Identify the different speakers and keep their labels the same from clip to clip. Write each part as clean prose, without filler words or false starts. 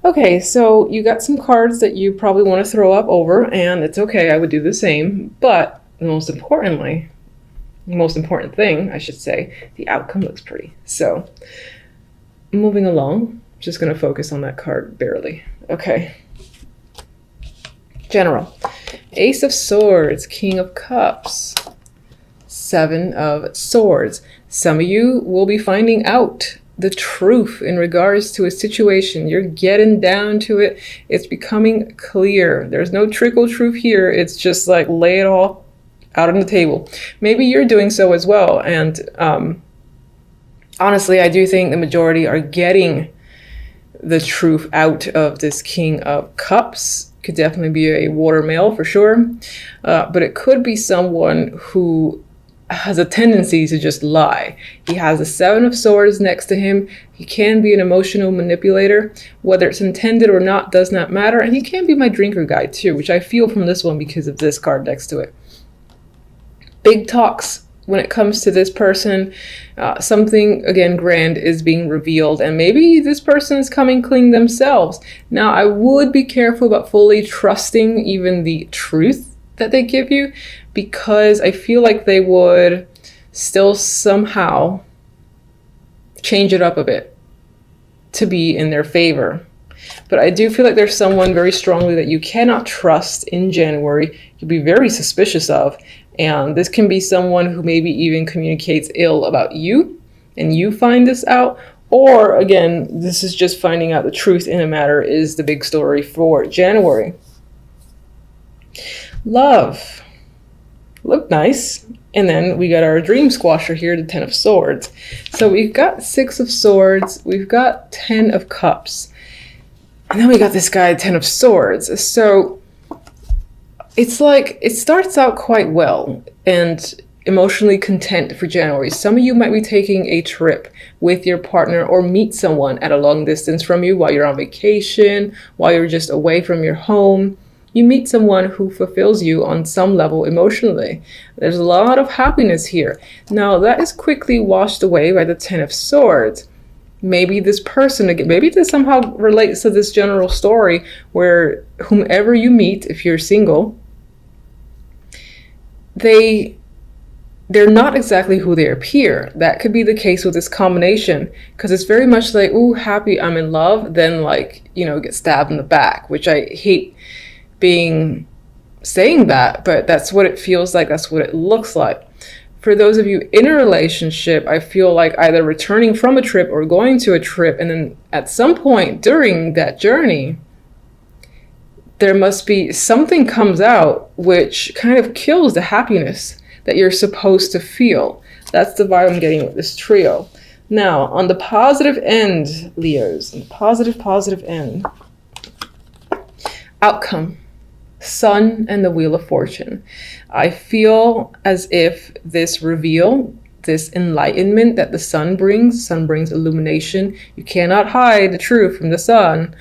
Speaker 1: Okay, so you got some cards that you probably want to throw up over, and it's okay, I would do the same. But most importantly, the most important thing, I should say, the outcome looks pretty. So moving along, just going to focus on that card barely. Okay. General. Ace of Swords, King of Cups, Seven of Swords. Some of you will be finding out the truth in regards to a situation. You're getting down to it. It's becoming clear. There's no trickle truth here. It's just like lay it all out on the table. Maybe you're doing so as well. And honestly, I do think the majority are getting the truth out of this King of Cups. Could definitely be a water male for sure. But it could be someone who has a tendency to just lie. He has the Seven of Swords next to him. He can be an emotional manipulator. Whether it's intended or not does not matter. And he can be my drinker guy too, which I feel from this one because of this card next to it. Big talks when it comes to this person. Something, again, grand is being revealed. And maybe this person is coming clean themselves. Now, I would be careful about fully trusting even the truth that they give you, because I feel like they would still somehow change it up a bit to be in their favor. But I do feel like there's someone very strongly that you cannot trust in January. You'll be very suspicious of. And this can be someone who maybe even communicates ill about you and you find this out. Or again, this is just finding out the truth in a matter is the big story for January. Love. Look nice. And then we got our dream squasher here, the Ten of Swords. So we've got Six of Swords. We've got 10 of Cups. And then we got this guy, 10 of Swords. So it's like, it starts out quite well and emotionally content for January. Some of you might be taking a trip with your partner or meet someone at a long distance from you while you're on vacation, while you're just away from your home. You meet someone who fulfills you on some level emotionally. There's a lot of happiness here. Now, that is quickly washed away by the Ten of Swords. Maybe this person, again, maybe this somehow relates to this general story where whomever you meet, if you're single, they're not exactly who they appear. That could be the case with this combination, because it's very much like, ooh, happy, I'm in love, then like, you know, get stabbed in the back, which I hate saying that, but that's what it feels like. That's what it looks like. For those of you in a relationship, I feel like either returning from a trip or going to a trip, and then at some point during that journey, there must be something comes out which kind of kills the happiness that you're supposed to feel. That's the vibe I'm getting with this trio. Now, on the positive end, Leos, on the positive end, outcome. Sun and the Wheel of Fortune. I feel as if this reveal, this enlightenment that the sun brings illumination. You cannot hide the truth from the sun.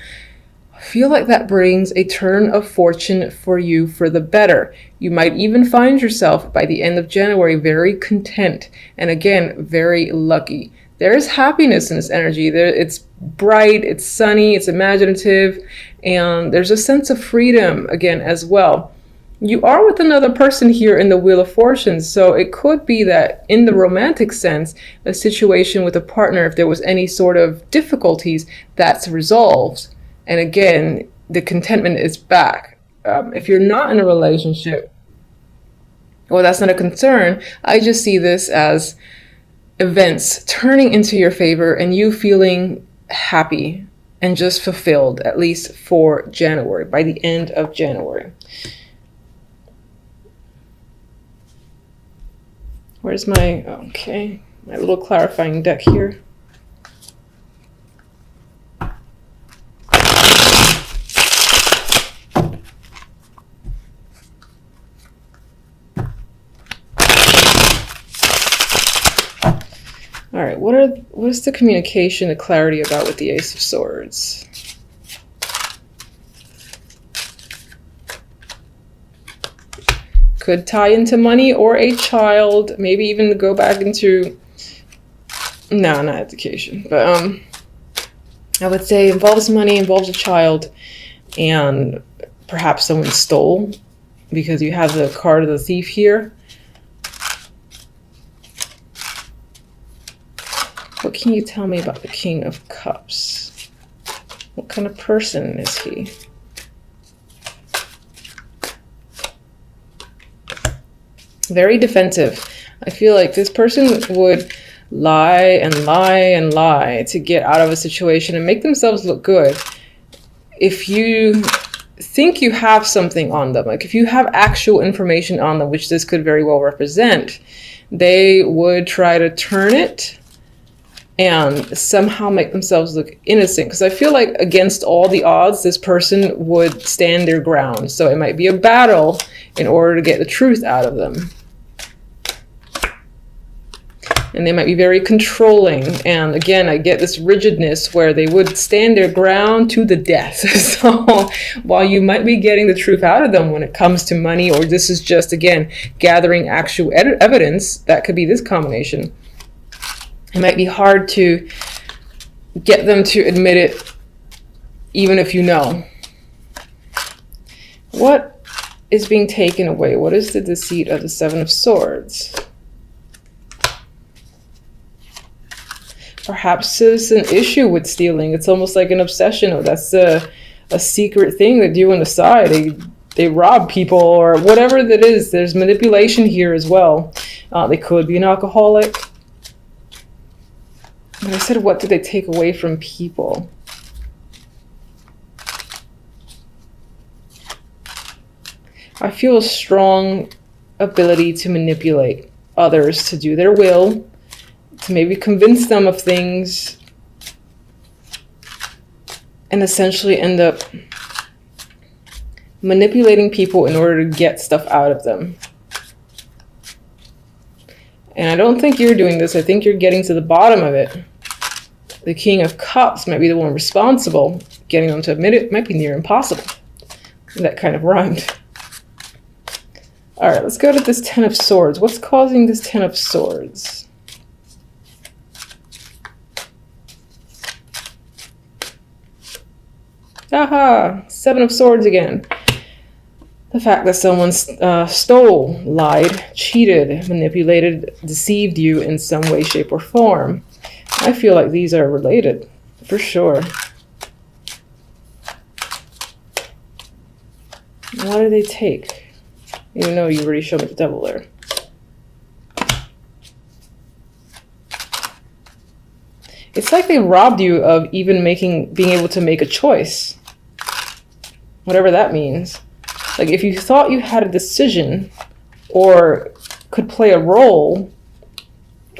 Speaker 1: I feel like that brings a turn of fortune for you for the better. You might even find yourself by the end of January very content and again, very lucky. There is happiness in this energy. It's bright, it's sunny, it's imaginative, and there's a sense of freedom again as well. You are with another person here in the Wheel of Fortune, so it could be that in the romantic sense, a situation with a partner, if there was any sort of difficulties, that's resolved. And again, the contentment is back. If you're not in a relationship, well, that's not a concern. I just see this as events turning into your favor and you feeling happy and just fulfilled, at least for January, by the end of January. Where's my, okay, my little clarifying deck here. All right, what is the communication, the clarity about with the Ace of Swords? Could tie into money or a child, maybe even go back into, no, not education, but I would say involves money, involves a child, and perhaps someone stole, because you have the card of the thief here. What can you tell me about the King of Cups? What kind of person is he? Very defensive. I feel like this person would lie and lie and lie to get out of a situation and make themselves look good. If you think you have something on them, like if you have actual information on them, which this could very well represent, they would try to turn it and somehow make themselves look innocent. Because I feel like against all the odds, this person would stand their ground. So it might be a battle in order to get the truth out of them. And they might be very controlling. And again, I get this rigidness where they would stand their ground to the death. So while you might be getting the truth out of them when it comes to money, or this is just, again, gathering actual evidence, that could be this combination. It might be hard to get them to admit it, even if you know. What is being taken away? What is the deceit of the Seven of Swords? Perhaps there's an issue with stealing. It's almost like an obsession. Or that's a secret thing they do on the side. They rob people or whatever that is. There's manipulation here as well. They could be an alcoholic. But I said, what do they take away from people? I feel a strong ability to manipulate others to do their will, to maybe convince them of things, and essentially end up manipulating people in order to get stuff out of them. And I don't think you're doing this. I think you're getting to the bottom of it. The King of Cups might be the one responsible. Getting them to admit it might be near impossible. That kind of rhymed. All right, let's go to this Ten of Swords. What's causing this Ten of Swords? Aha! Seven of Swords again. The fact that someone stole, lied, cheated, manipulated, deceived you in some way, shape, or form. I feel like these are related, for sure. What do they take? Even though you already showed me the devil there. It's like they robbed you of even being able to make a choice. Whatever that means. Like if you thought you had a decision or could play a role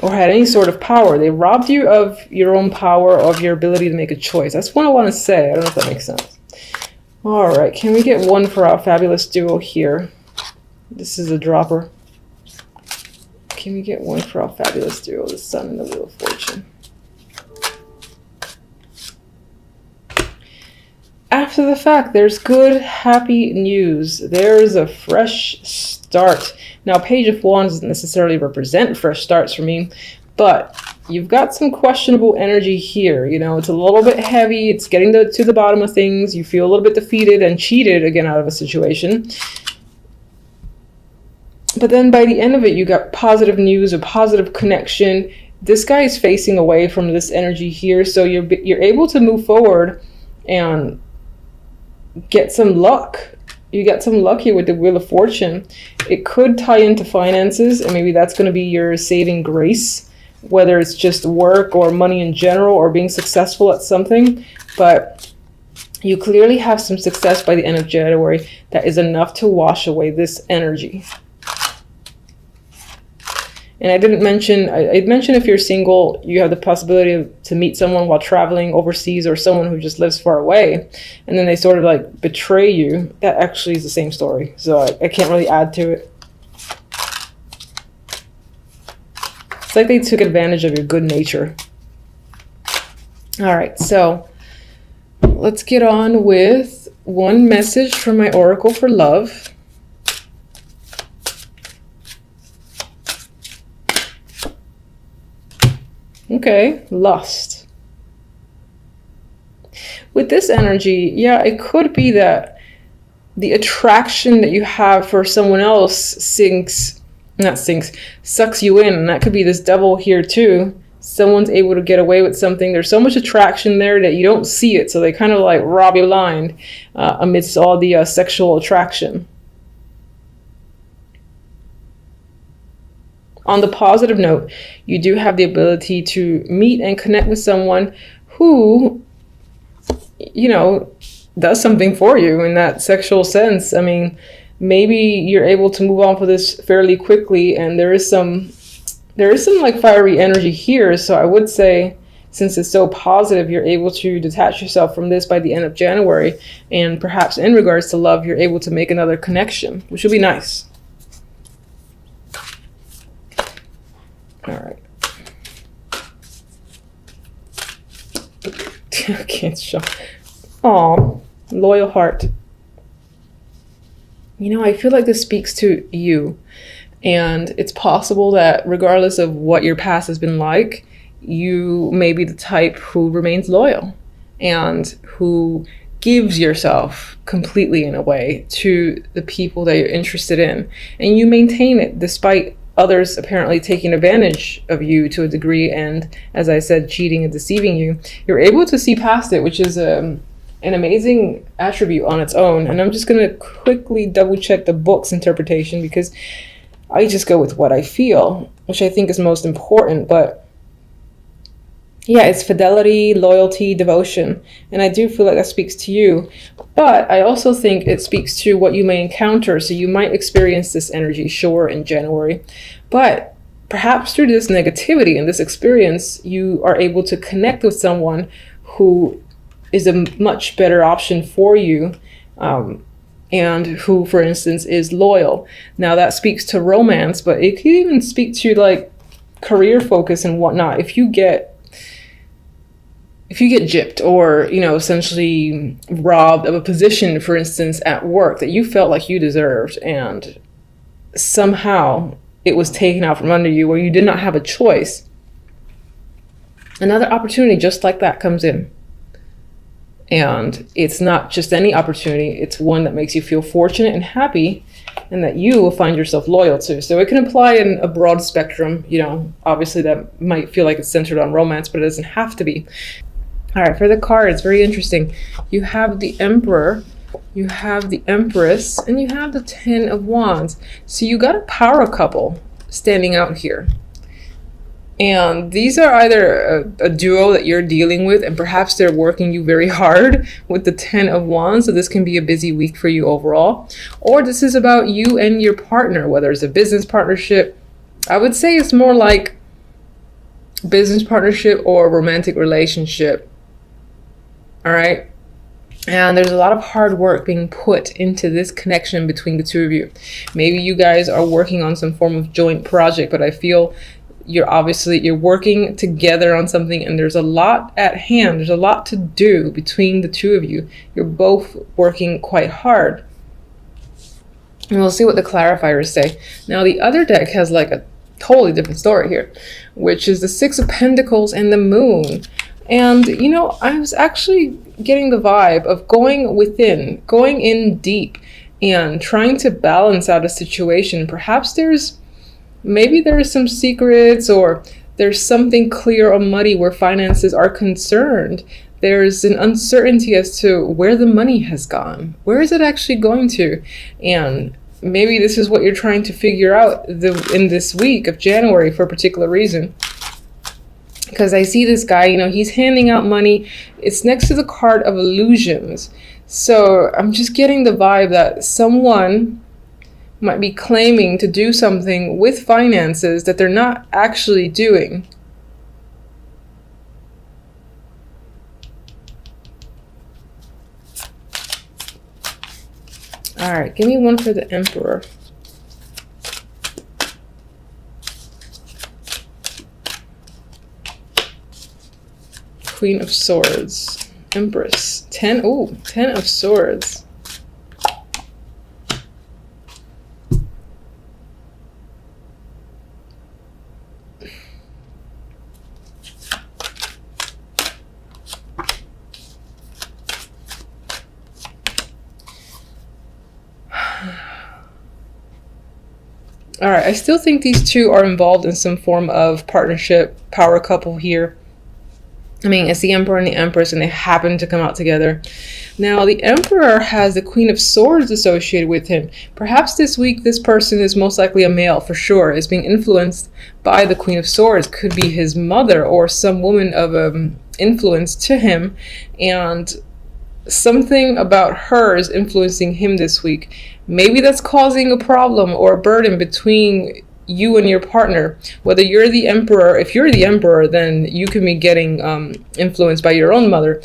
Speaker 1: or had any sort of power, they robbed you of your own power, of your ability to make a choice. That's what I want to say. I don't know if that makes sense. All right, can we get one for our fabulous duo here? This is a dropper. Can we get one for our fabulous duo, the Sun and the Wheel of Fortune? After the fact, there's good, happy news. There's a fresh start. Now, Page of Wands doesn't necessarily represent fresh starts for me, but you've got some questionable energy here. You know, it's a little bit heavy. It's getting to the bottom of things. You feel a little bit defeated and cheated again out of a situation. But then by the end of it, you got positive news, a positive connection. This guy is facing away from this energy here, so you're able to move forward and get some luck. You got some luck here with the Wheel of Fortune. It could tie into finances, and maybe that's going to be your saving grace, whether it's just work or money in general or being successful at something. But you clearly have some success by the end of January that is enough to wash away this energy. And I didn't mention, I mentioned if you're single, you have the possibility to meet someone while traveling overseas, or someone who just lives far away, and then they sort of like betray you. That actually is the same story, so I can't really add to it. It's like they took advantage of your good nature. All right, so let's get on with one message from my Oracle for love. Okay, lust. with this energy, yeah, it could be that the attraction that you have for someone else sucks you in. And that could be this devil here too. Someone's able to get away with something. There's so much attraction there that you don't see it. So they kind of like rob you blind amidst all the sexual attraction. On the positive note, you do have the ability to meet and connect with someone who, you know, does something for you in that sexual sense. I mean, maybe you're able to move on for this fairly quickly, and there is some like fiery energy here. So I would say, since it's so positive, you're able to detach yourself from this by the end of January, and perhaps in regards to love, you're able to make another connection, which would be nice. All right. I can't show. Aw, loyal heart. You know, I feel like this speaks to you. And it's possible that regardless of what your past has been like, you may be the type who remains loyal and who gives yourself completely, in a way, to the people that you're interested in. And you maintain it despite others apparently taking advantage of you to a degree. And as I said, cheating and deceiving you. You're able to see past it, which is an amazing attribute on its own. And I'm just going to quickly double check the book's interpretation, because I just go with what I feel, which I think is most important. But yeah, it's fidelity, loyalty, devotion. And I do feel like that speaks to you. But I also think it speaks to what you may encounter. So you might experience this energy, sure, in January. But perhaps through this negativity and this experience, you are able to connect with someone who is a much better option for you. And who, for instance, is loyal. Now that speaks to romance, but it could even speak to like career focus and whatnot. If you get gypped or, you know, essentially robbed of a position, for instance, at work that you felt like you deserved, and somehow it was taken out from under you where you did not have a choice, another opportunity just like that comes in. And it's not just any opportunity, it's one that makes you feel fortunate and happy, and that you will find yourself loyal to. So it can apply in a broad spectrum, you know, obviously that might feel like it's centered on romance, but it doesn't have to be. All right, for the cards, very interesting. You have the Emperor, you have the Empress, and you have the Ten of Wands. So you got a power couple standing out here. And these are either a duo that you're dealing with, and perhaps they're working you very hard with the Ten of Wands. So this can be a busy week for you overall. Or this is about you and your partner, whether it's a business partnership. I would say it's more like business partnership or romantic relationship. All right. And there's a lot of hard work being put into this connection between the two of you. Maybe you guys are working on some form of joint project, but I feel you're working together on something, and there's a lot at hand. There's a lot to do between the two of you. You're both working quite hard. And we'll see what the clarifiers say. Now, the other deck has like a totally different story here, which is the Six of Pentacles and the Moon. And, you know, I was actually getting the vibe of going within, going in deep, and trying to balance out a situation. Perhaps maybe there are some secrets, or there's something clear or muddy where finances are concerned. There's an uncertainty as to where the money has gone. Where is it actually going to? And maybe this is what you're trying to figure out in this week of January for a particular reason. Because I see this guy, you know, he's handing out money. It's next to the card of illusions. So I'm just getting the vibe that someone might be claiming to do something with finances that they're not actually doing. All right, give me one for the Emperor. Queen of Swords, Empress, 10 of Swords. All right, I still think these two are involved in some form of partnership, power couple here. I mean, it's the Emperor and the Empress, and they happen to come out together. Now, the Emperor has the Queen of Swords associated with him. Perhaps this week, this person is most likely a male, for sure, is being influenced by the Queen of Swords. Could be his mother or some woman of influence to him, and something about her is influencing him this week. Maybe that's causing a problem or a burden between you and your partner. Whether you're the Emperor, if you're the Emperor, then you can be getting influenced by your own mother.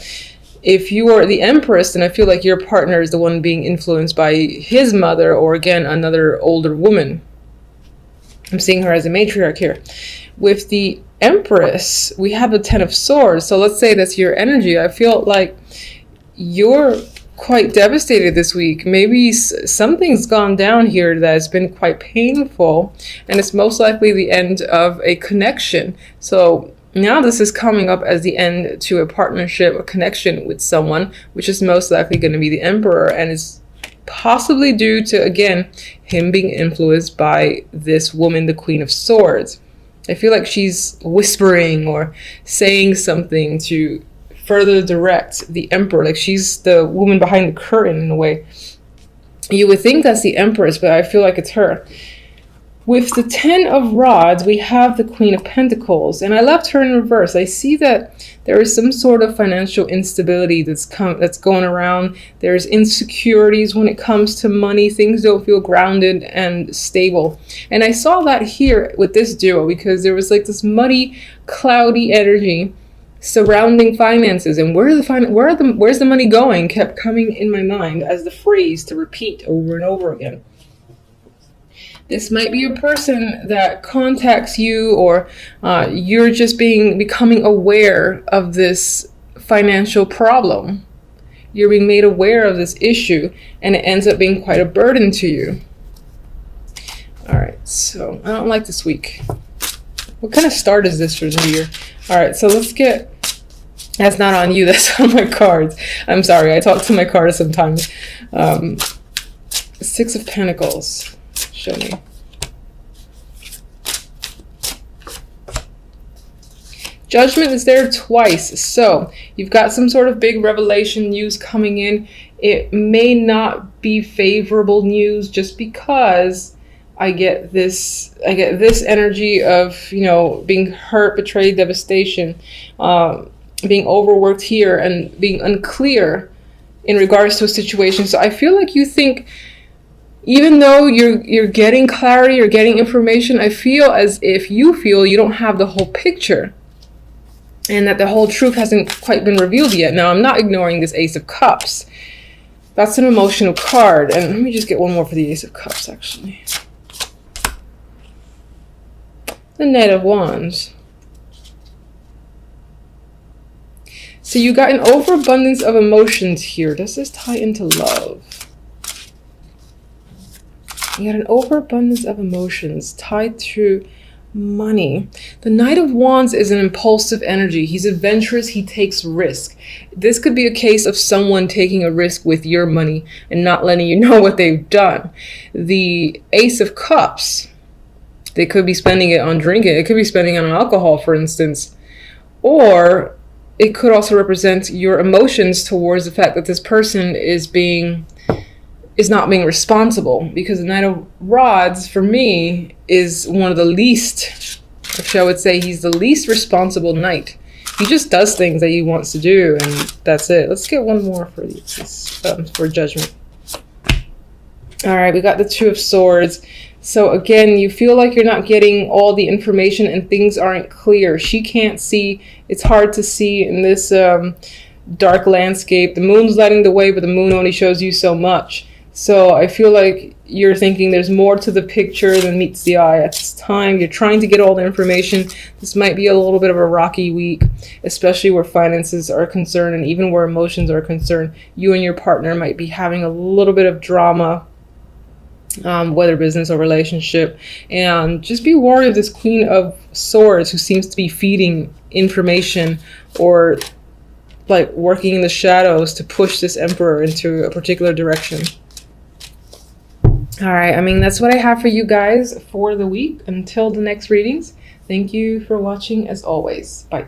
Speaker 1: If you are the Empress, then I feel like your partner is the one being influenced by his mother, or again, another older woman. I'm seeing her as a matriarch here. With the Empress, we have the Ten of Swords. So let's say that's your energy. I feel like you're quite devastated this week. Maybe something's gone down here that's been quite painful, and it's most likely the end of a connection. So now this is coming up as the end to a partnership, a connection with someone, which is most likely going to be the Emperor, and it's possibly due to, again, him being influenced by this woman, the Queen of Swords. I feel like she's whispering or saying something to further direct the Emperor, like she's the woman behind the curtain in a way. You would think that's the Empress, but I feel like it's her. With the Ten of Rods, we have the Queen of Pentacles, and I left her in reverse. I see that there is some sort of financial instability that's going around. There's insecurities when it comes to money. Things don't feel grounded and stable. And I saw that here with this duo, because there was like this muddy, cloudy energy surrounding finances, and where's the money going kept coming in my mind as the phrase to repeat over and over again. This might be a person that contacts you, or you're just becoming aware of this financial problem. You're being made aware of this issue, and it ends up being quite a burden to you. All right, so I don't like this week. What kind of start is this for the year? All right, so let's get... That's not on you, that's on my cards. I'm sorry, I talk to my cards sometimes. Six of Pentacles. Show me. Judgment is there twice. So you've got some sort of big revelation news coming in. It may not be favorable news, just because I get this energy of, you know, being hurt, betrayed, devastation, being overworked here, and being unclear in regards to a situation. So I feel like you think, even though you're getting clarity, you're getting information, I feel as if you feel you don't have the whole picture, and that the whole truth hasn't quite been revealed yet. Now, I'm not ignoring this Ace of Cups. That's an emotional card. And let me just get one more for the Ace of Cups, actually. The Knight of Wands. So you got an overabundance of emotions here. Does this tie into love? You got an overabundance of emotions tied to money. The Knight of Wands is an impulsive energy. He's adventurous. He takes risk. This could be a case of someone taking a risk with your money and not letting you know what they've done. The Ace of Cups, they could be spending it on drinking. It could be spending it on alcohol, for instance. Or it could also represent your emotions towards the fact that this person is not being responsible, because the Knight of Rods, for me, is one of the least, actually I would say he's the least responsible knight. He just does things that he wants to do, and that's it. Let's get one more for for Judgment. All right, we got the Two of Swords. So again, you feel like you're not getting all the information and things aren't clear. She can't see. It's hard to see in this dark landscape. The moon's lighting the way, but the moon only shows you so much. So I feel like you're thinking there's more to the picture than meets the eye at this time. You're trying to get all the information. This might be a little bit of a rocky week, especially where finances are concerned, and even where emotions are concerned. You and your partner might be having a little bit of drama, whether business or relationship. And just be wary of this Queen of Swords, who seems to be feeding information or like working in the shadows to push this Emperor into a particular direction. All right. I mean, that's what I have for you guys for the week. Until the next readings, thank you for watching as always. Bye.